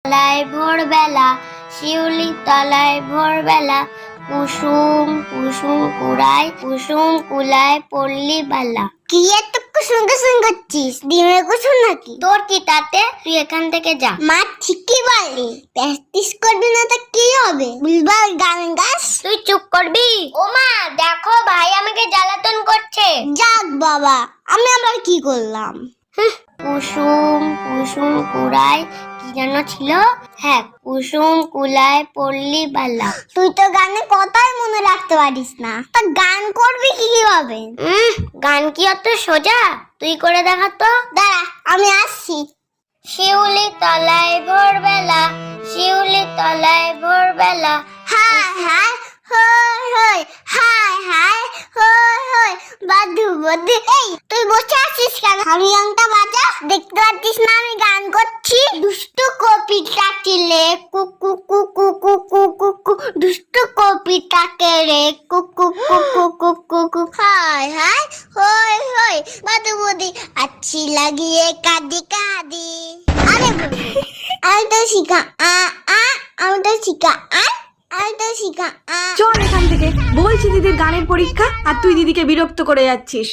তলায় ভোরবেলা, শিউলি তলায় ভোরবেলা, কুসুম কুসুম কুড়ায়, কুসুম কুলায় পল্লী বালা। কি এত কুসুম কুসুম করছিস? ডিমের কুসুম নাকি? তোর কি তাতে? তুই এখান থেকে যা। মা ঠিকই বলে, প্র্যাকটিস করবি না তো কি হবে? বুলবুল গান গাস। তুই চুপ করবি? ও মা দেখো, ভাই আমাকে জ্বালাতন করছে। যাক বাবা, আমি আবার কি করলাম? কুসুম কুসুম কুড়ায়, কি যেন ছিল? হ্যাঁ, কুসুম কুলায় পল্লী বালা। তুই তো গানে কথাই মনে রাখতে পারিস না, তা গান করবি কিভাবে? গান কি অত সোজা? তুই করে দেখা তো। দাঁড়া, আমি আসছি। শিউলি তলায় ভোরবেলা, শিউলি তলায় ভোরবেলা, হায় হায় হই হই, হায় হায় হই হই, বাদু বাদু। এই তুই বসে আছিস কেন? হারিয়াংটা বাজা, দেখতে পাচ্ছিস না আমি গান করছি? দুষ্টু কপিটাকে রে কুকু কুকু কুকু কুকু, দুষ্টু কপিটাকে রে কুকু কুকু কুকু কুকু, হায় হায় হই হই, বাদু বাদু, আচ্ছি লাগিয়ে কাঁদি কাঁদি। আরে আমি তো শিখা আমি তো শিখা চল এখান থেকে, বলছি দিদির গানের পরীক্ষা আর তুই দিদিকে বিরক্ত করে যাচ্ছিস।